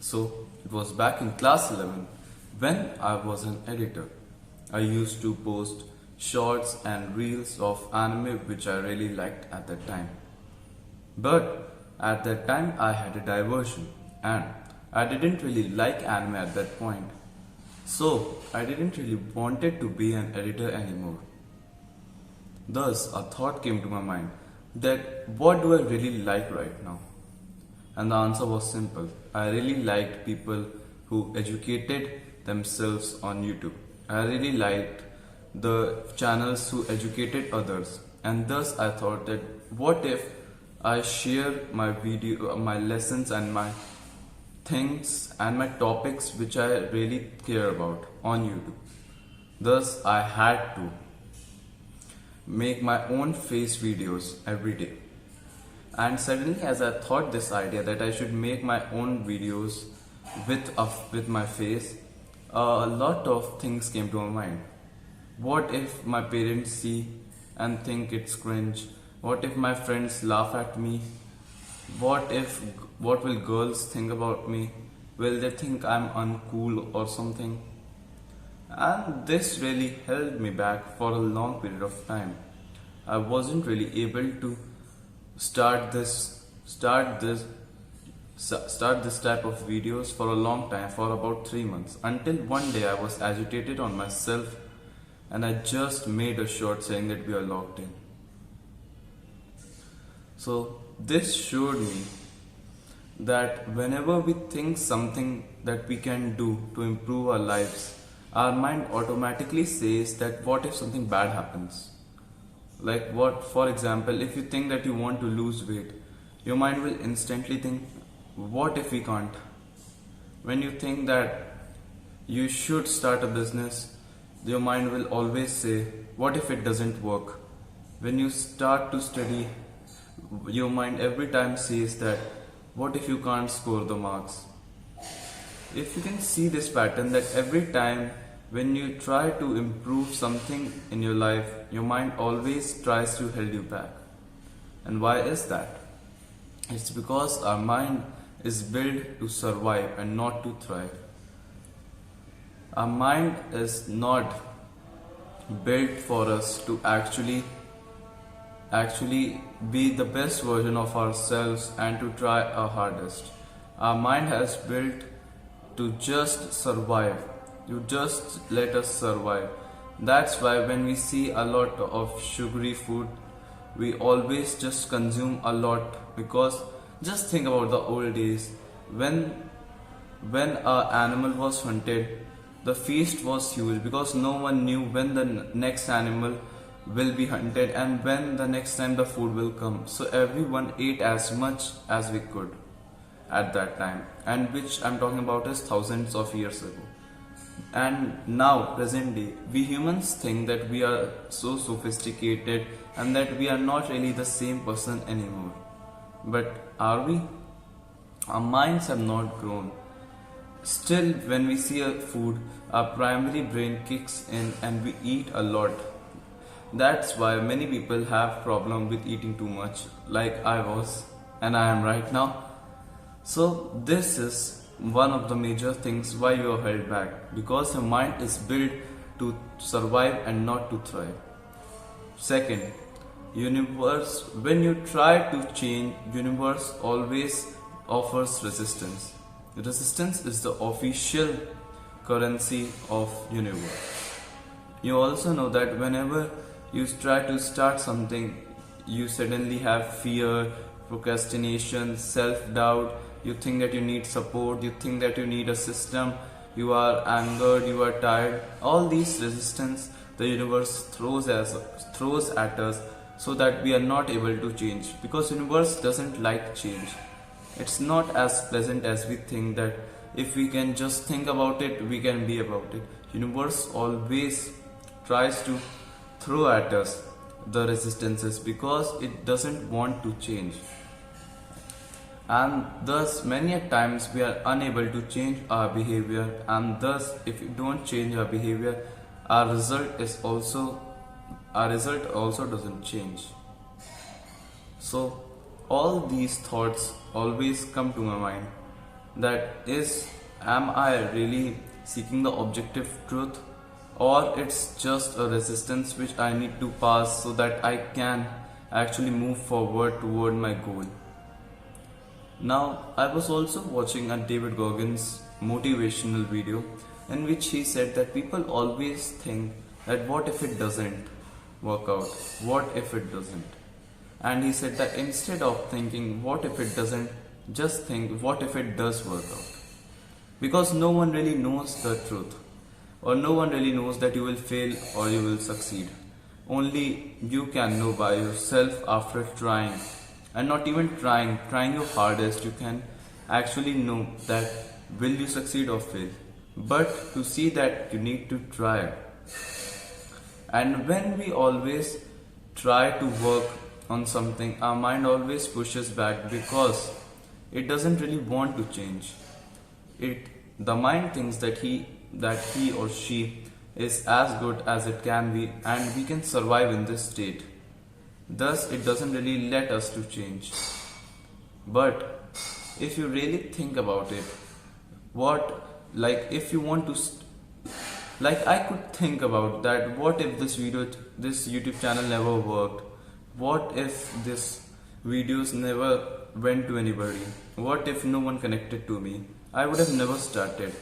So it was back in class 11 when I was an editor. I used to post shorts and reels of anime which I really liked at that time. But at that time I had a diversion and I didn't really like anime at that point. So I didn't really wanted to be an editor anymore. Thus a thought came to my mind that what do I really like right now? And the answer was simple. I really liked people who educated themselves on YouTube. I really liked the channels who educated others. And thus I thought that what if I share my video, my lessons and my things and my topics which I really care about on YouTube. Thus I had to make my own face videos every day. And suddenly, as I thought this idea that I should make my own videos with my face, a lot of things came to my mind. What if my parents see and think it's cringe? What if my friends laugh at me? What will girls think about me? Will they think I'm uncool or something? And this really held me back for a long period of time. I wasn't really able to start this start this type of videos for a long time, for about 3 months, until one day I was agitated on myself and I just made a short saying that we are locked in. So this showed me that whenever we think something that we can do to improve our lives, our mind automatically says that what if something bad happens. Like what, for example, if you think that you want to lose weight, your mind will instantly think, what if we can't? When you think that you should start a business, your mind will always say, what if it doesn't work? When you start to study, your mind every time says that, what if you can't score the marks? If you can see this pattern, that every time when you try to improve something in your life, your mind always tries to hold you back. And why is that? It's because our mind is built to survive and not to thrive. Our mind is not built for us to actually be the best version of ourselves and to try our hardest. Our mind has built to just survive. You just let us survive. That's why when we see a lot of sugary food, we always just consume a lot, because just think about the old days when an animal was hunted, the feast was huge because no one knew when the next animal will be hunted and when the next time the food will come. So everyone ate as much as we could at that time, and which I'm talking about is thousands of years ago. And now, present day, we humans think that we are so sophisticated and that we are not really the same person anymore. But are we? Our minds have not grown. Still, when we see a food, our primary brain kicks in and we eat a lot. That's why many people have problem with eating too much, like I was and I am right now. So this is one of the major things why you are held back, because your mind is built to survive and not to thrive. Second, universe, when you try to change, universe always offers resistance. Resistance is the official currency of universe. You also know that whenever you try to start something, you suddenly have fear, procrastination, self-doubt. You think that you need support, you think that you need a system, you are angered, you are tired. All these resistance the universe throws at us so that we are not able to change, because universe doesn't like change. It's not as pleasant as we think that if we can just think about it, we can be about it. Universe always tries to throw at us the resistances because it doesn't want to change. And thus many a times we are unable to change our behavior, and thus if we don't change our behavior, our result also doesn't change. So all these thoughts always come to my mind that am I really seeking the objective truth, or it's just a resistance which I need to pass so that I can actually move forward toward my goal. Now, I was also watching a David Goggins motivational video in which he said that people always think that what if it doesn't work out? What if it doesn't? And he said that instead of thinking what if it doesn't, just think what if it does work out. Because no one really knows the truth, or no one really knows that you will fail or you will succeed. Only you can know by yourself after trying, and not even trying your hardest, you can actually know that will you succeed or fail. But to see that, you need to try. And when we always try to work on something, our mind always pushes back because it doesn't really want to change. The mind thinks that he or she is as good as it can be and we can survive in this state. Thus, it doesn't really let us to change. But if you really think about it, if you want to, I could think about that, what if this YouTube channel never worked? What if this videos never went to anybody? What if no one connected to me? I would have never started.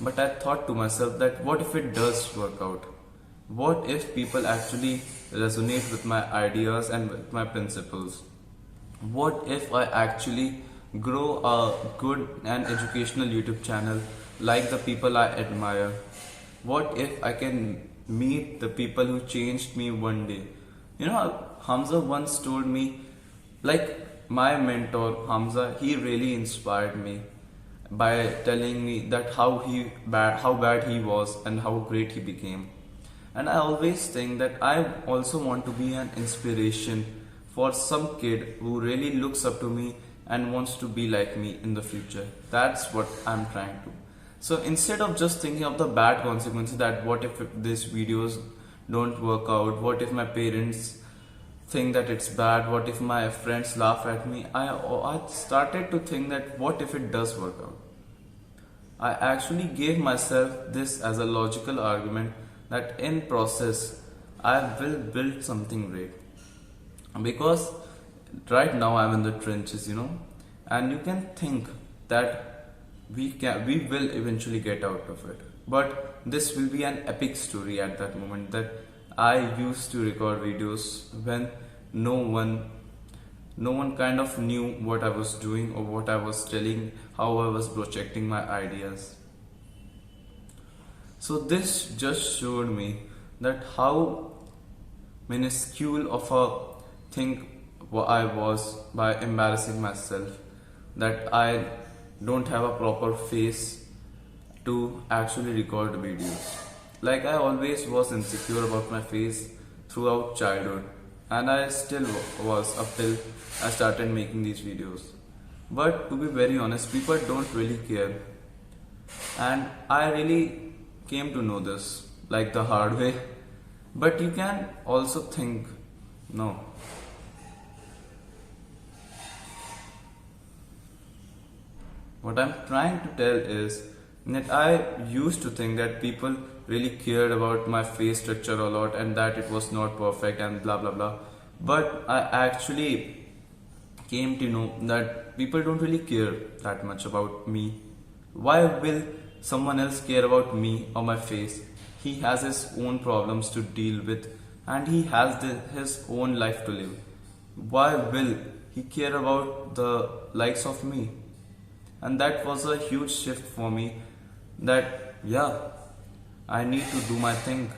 But I thought to myself that what if it does work out? What if people actually resonate with my ideas and with my principles? What if I actually grow a good and educational YouTube channel like the people I admire? What if I can meet the people who changed me one day? Hamza once told me, my mentor Hamza, he really inspired me by telling me that how bad he was and how great he became. And I always think that I also want to be an inspiration for some kid who really looks up to me and wants to be like me in the future. That's what I'm trying to. So instead of just thinking of the bad consequences, that what if these videos don't work out, what if my parents think that it's bad, what if my friends laugh at me, I started to think that what if it does work out. I actually gave myself this as a logical argument that in process I will build something great. Because right now I'm in the trenches, and you can think that we will eventually get out of it. But this will be an epic story at that moment, that I used to record videos when no one kind of knew what I was doing or what I was telling, how I was projecting my ideas. So this just showed me that how minuscule of a thing I was by embarrassing myself, that I don't have a proper face to actually record videos. I always was insecure about my face throughout childhood, and I still was up till I started making these videos. But to be very honest, people don't really care, and I really came to know this the hard way. But you can also think, no, what I'm trying to tell is that I used to think that people really cared about my face structure a lot and that it was not perfect and blah blah blah. But I actually came to know that people don't really care that much about me. Why will someone else care about me or my face? He has his own problems to deal with and he has his own life to live. Why will he care about the likes of me? And that was a huge shift for me, that I need to do my thing,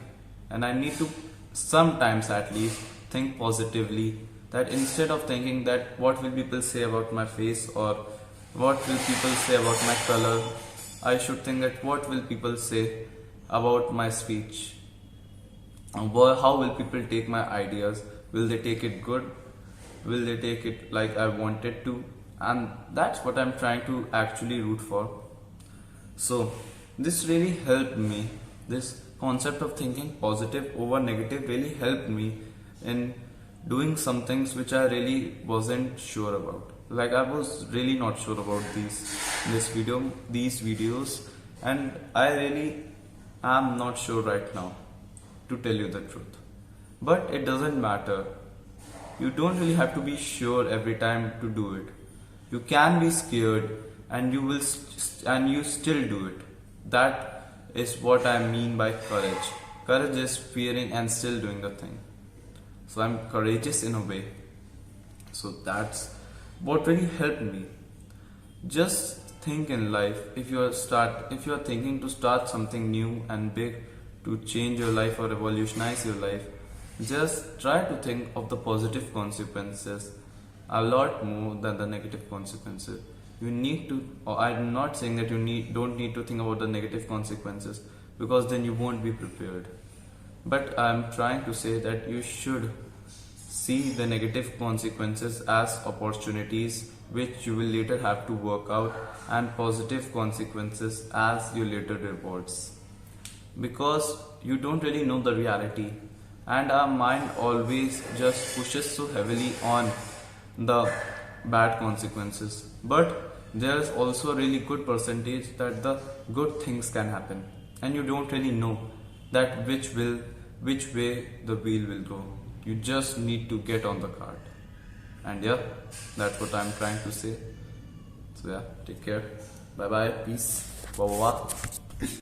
and I need to sometimes at least think positively, that instead of thinking that what will people say about my face or what will people say about my color, I should think that what will people say about my speech, how will people take my ideas, will they take it good, will they take it like I wanted to? And that's what I'm trying to actually root for. So this really helped me. This concept of thinking positive over negative really helped me in doing some things which I really wasn't sure about. Like I was really not sure about these videos, and I really am not sure right now, to tell you the truth. But it doesn't matter. You don't really have to be sure every time to do it. You can be scared, and and you still do it. That is what I mean by courage. Courage is fearing and still doing the thing. So I'm courageous in a way. So that's what really helped me. Just think in life, if you're thinking to start something new and big, to change your life or revolutionize your life, just try to think of the positive consequences a lot more than the negative consequences. You need to, or I'm not saying that don't need to think about the negative consequences, because then you won't be prepared. But I'm trying to say that you should see the negative consequences as opportunities which you will later have to work out, and positive consequences as your later rewards. Because you don't really know the reality, and our mind always just pushes so heavily on the bad consequences. But there is also a really good percentage that the good things can happen, and you don't really know that which way the wheel will go. You just need to get on the cart. And yeah, that's what I'm trying to say. So yeah, take care. Bye bye. Peace. Bye bye.